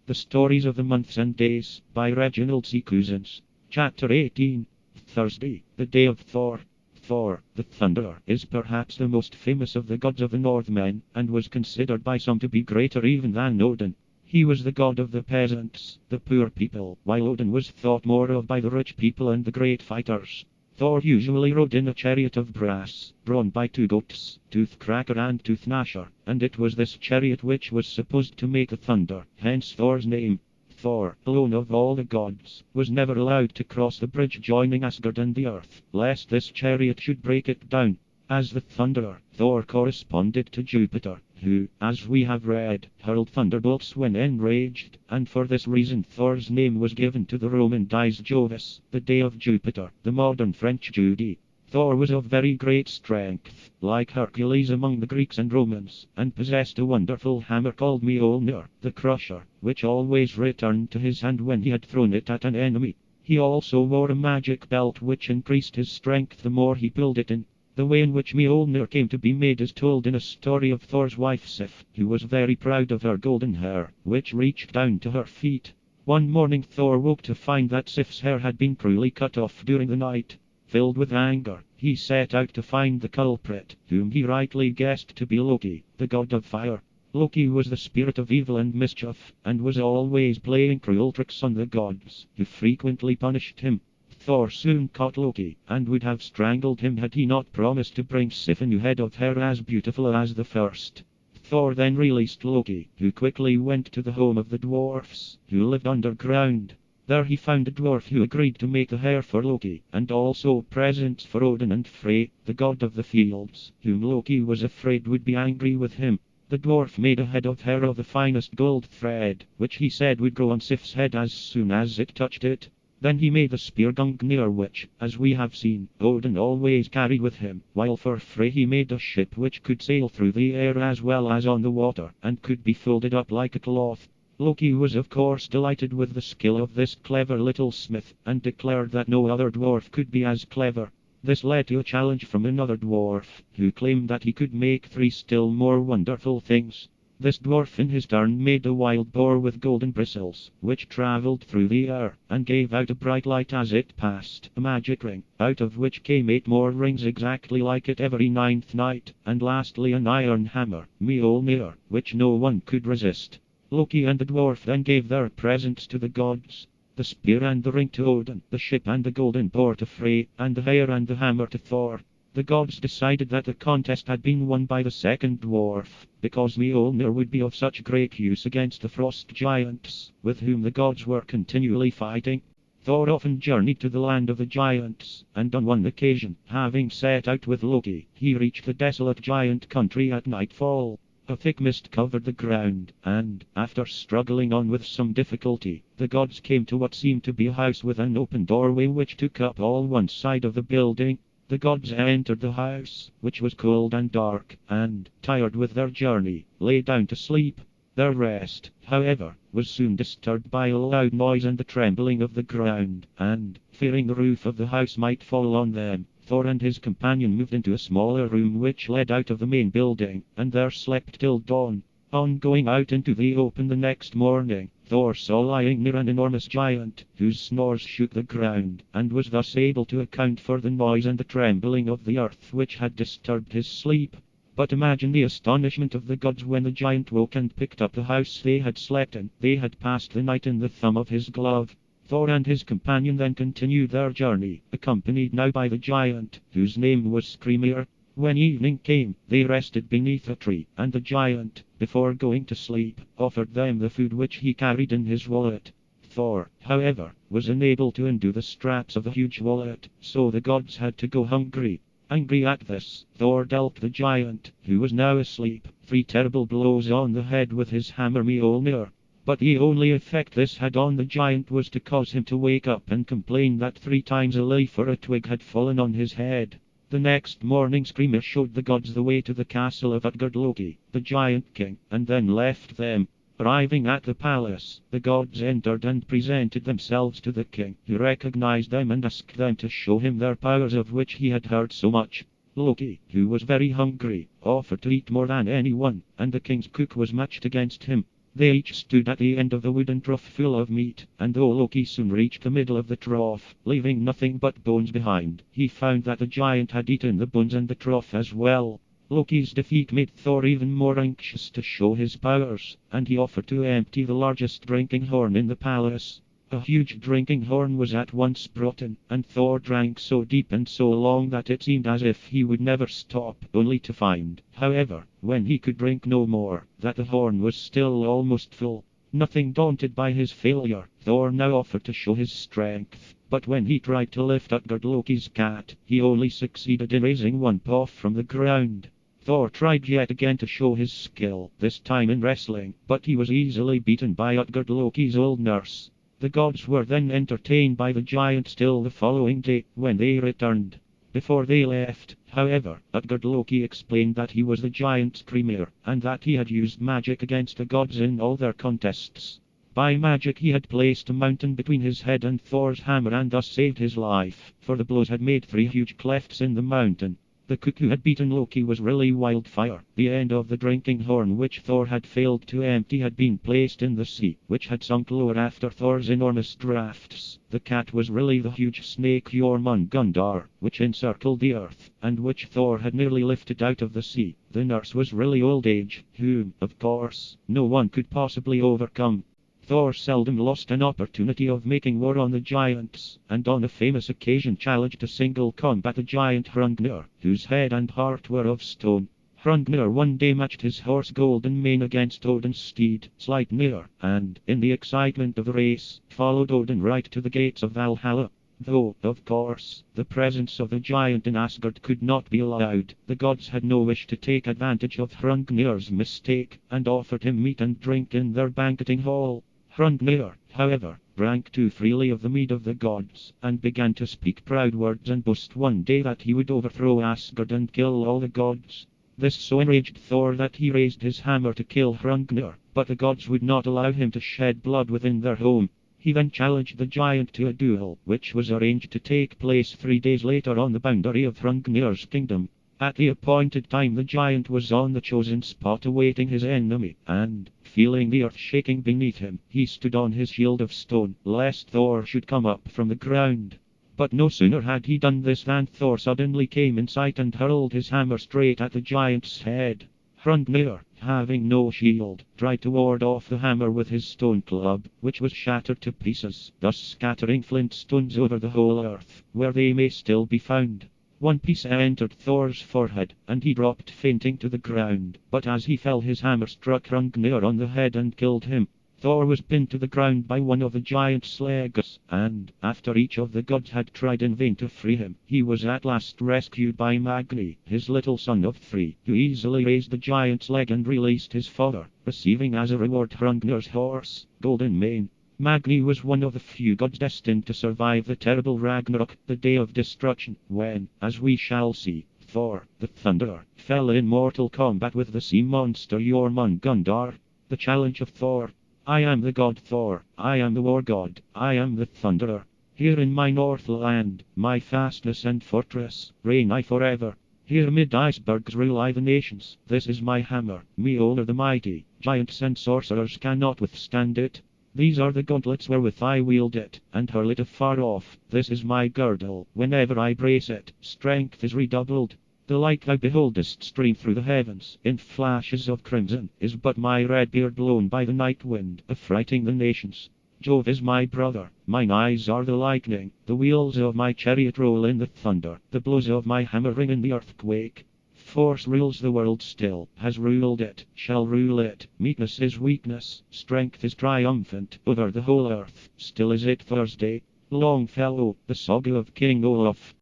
The Stories of the Months and Days, by Reginald C. Cousins. Chapter 18. Thursday, the day of Thor. Thor, the Thunderer, is perhaps the most famous of the gods of the Northmen, and was considered by some to be greater even than Odin. He was the god of the peasants, the poor people, while Odin was thought more of by the rich people and the great fighters. Thor usually rode in a chariot of brass, drawn by two goats, Toothcracker and Toothnasher, and it was this chariot which was supposed to make the thunder, hence Thor's name. Thor, alone of all the gods, was never allowed to cross the bridge joining Asgard and the earth, lest this chariot should break it down. As the Thunderer, Thor corresponded to Jupiter, who, as we have read, hurled thunderbolts when enraged, and for this reason Thor's name was given to the Roman dies Jovis, the day of Jupiter, the modern French Jeudi. Thor was of very great strength, like Hercules among the Greeks and Romans, and possessed a wonderful hammer called Mjolnir, the Crusher, which always returned to his hand when he had thrown it at an enemy. He also wore a magic belt which increased his strength the more he pulled it in. The way in which Mjolnir came to be made is told in a story of Thor's wife Sif, who was very proud of her golden hair, which reached down to her feet. One morning Thor woke to find that Sif's hair had been cruelly cut off during the night. Filled with anger, he set out to find the culprit, whom he rightly guessed to be Loki, the god of fire. Loki was the spirit of evil and mischief, and was always playing cruel tricks on the gods, who frequently punished him. Thor soon caught Loki, and would have strangled him had he not promised to bring Sif a new head of hair as beautiful as the first. Thor then released Loki, who quickly went to the home of the dwarfs, who lived underground. There he found a dwarf who agreed to make the hair for Loki, and also presents for Odin and Frey, the god of the fields, whom Loki was afraid would be angry with him. The dwarf made a head of hair of the finest gold thread, which he said would grow on Sif's head as soon as it touched it. Then he made the spear Gungnir which, as we have seen, Odin always carried with him, while for Frey he made a ship which could sail through the air as well as on the water, and could be folded up like a cloth. Loki was of course delighted with the skill of this clever little smith, and declared that no other dwarf could be as clever. This led to a challenge from another dwarf, who claimed that he could make 3 still more wonderful things. This dwarf in his turn made a wild boar with golden bristles, which travelled through the air, and gave out a bright light as it passed, a magic ring, out of which came 8 more rings exactly like it every 9th night, and lastly an iron hammer, Mjolnir, which no one could resist. Loki and the dwarf then gave their presents to the gods. The spear and the ring to Odin, the ship and the golden boar to Frey, and the hair and the hammer to Thor. The gods decided that the contest had been won by the second dwarf, because Mjolnir would be of such great use against the frost giants, with whom the gods were continually fighting. Thor often journeyed to the land of the giants, and on one occasion, having set out with Loki, he reached the desolate giant country at nightfall. A thick mist covered the ground, and, after struggling on with some difficulty, the gods came to what seemed to be a house with an open doorway which took up all one side of the building. The gods entered the house, which was cold and dark, and, tired with their journey, lay down to sleep. Their rest, however, was soon disturbed by a loud noise and the trembling of the ground, and, fearing the roof of the house might fall on them, Thor and his companion moved into a smaller room which led out of the main building, and there slept till dawn. On going out into the open the next morning, Thor saw lying near an enormous giant, whose snores shook the ground, and was thus able to account for the noise and the trembling of the earth which had disturbed his sleep. But imagine the astonishment of the gods when the giant woke and picked up the house they had slept in. They had passed the night in the thumb of his glove. Thor and his companion then continued their journey, accompanied now by the giant, whose name was Skrymir. When evening came, they rested beneath a tree, and the giant, before going to sleep, offered them the food which he carried in his wallet. Thor, however, was unable to undo the straps of the huge wallet, so the gods had to go hungry. Angry at this, Thor dealt the giant, who was now asleep, 3 terrible blows on the head with his hammer Mjolnir. But the only effect this had on the giant was to cause him to wake up and complain that 3 times a leaf or a twig had fallen on his head. The next morning Skrymir showed the gods the way to the castle of Utgard-Loki, the giant king, and then left them. Arriving at the palace, the gods entered and presented themselves to the king, who recognized them and asked them to show him their powers of which he had heard so much. Loki, who was very hungry, offered to eat more than anyone, and the king's cook was matched against him. They each stood at the end of the wooden trough full of meat, and though Loki soon reached the middle of the trough, leaving nothing but bones behind, he found that the giant had eaten the bones and the trough as well. Loki's defeat made Thor even more anxious to show his powers, and he offered to empty the largest drinking horn in the palace. A huge drinking horn was at once brought in, and Thor drank so deep and so long that it seemed as if he would never stop, only to find, however, when he could drink no more, that the horn was still almost full. Nothing daunted by his failure, Thor now offered to show his strength, but when he tried to lift Utgard Loki's cat, he only succeeded in raising one paw from the ground. Thor tried yet again to show his skill, this time in wrestling, but he was easily beaten by Utgard Loki's old nurse. The gods were then entertained by the giant till the following day, when they returned. Before they left, however, Utgard Loki explained that he was the giant's premier, and that he had used magic against the gods in all their contests. By magic he had placed a mountain between his head and Thor's hammer and thus saved his life, for the blows had made 3 huge clefts in the mountain. The cook who had beaten Loki was really Wildfire. The end of the drinking horn which Thor had failed to empty had been placed in the sea, which had sunk lower after Thor's enormous drafts. The cat was really the huge snake Jormungandr, which encircled the earth, and which Thor had nearly lifted out of the sea. The nurse was really Old Age, whom, of course, no one could possibly overcome. Thor seldom lost an opportunity of making war on the giants, and on a famous occasion challenged to single combat the giant Hrungnir, whose head and heart were of stone. Hrungnir one day matched his horse Golden Mane against Odin's steed, Sleipnir, and, in the excitement of the race, followed Odin right to the gates of Valhalla. Though, of course, the presence of the giant in Asgard could not be allowed, the gods had no wish to take advantage of Hrungnir's mistake, and offered him meat and drink in their banqueting hall. Hrungnir, however, drank too freely of the mead of the gods, and began to speak proud words and boast one day that he would overthrow Asgard and kill all the gods. This so enraged Thor that he raised his hammer to kill Hrungnir, but the gods would not allow him to shed blood within their home. He then challenged the giant to a duel, which was arranged to take place 3 days later on the boundary of Hrungnir's kingdom. At the appointed time the giant was on the chosen spot awaiting his enemy, and, feeling the earth shaking beneath him, he stood on his shield of stone, lest Thor should come up from the ground. But no sooner had he done this than Thor suddenly came in sight and hurled his hammer straight at the giant's head. Hrungnir, having no shield, tried to ward off the hammer with his stone club, which was shattered to pieces, thus scattering flint stones over the whole earth, where they may still be found. One piece entered Thor's forehead, and he dropped fainting to the ground, but as he fell his hammer struck Hrungnir on the head and killed him. Thor was pinned to the ground by one of the giant's legs, and, after each of the gods had tried in vain to free him, he was at last rescued by Magni, his little son of 3, who easily raised the giant's leg and released his father, receiving as a reward Hrungnir's horse, Golden Mane. Magni was one of the few gods destined to survive the terrible Ragnarok, the day of destruction, when, as we shall see, Thor, the Thunderer, fell in mortal combat with the sea monster Jormungandr. The challenge of Thor. I am the god Thor, I am the war god, I am the Thunderer. Here in my Northland, my fastness and fortress, reign I forever. Here mid icebergs rule I the nations, this is my hammer, Mjolnir the mighty, giants and sorcerers cannot withstand it. These are the gauntlets wherewith I wield it, and hurl it afar off. This is my girdle, whenever I brace it, strength is redoubled. The light thou beholdest stream through the heavens, in flashes of crimson, is but my red beard blown by the night wind, affrighting the nations. Jove is my brother, mine eyes are the lightning, the wheels of my chariot roll in the thunder, the blows of my hammer ring in the earthquake. Force rules the world still, has ruled it, shall rule it. Meekness is weakness, strength is triumphant over the whole earth. Still is it Thursday. Longfellow, the saga of King Olaf.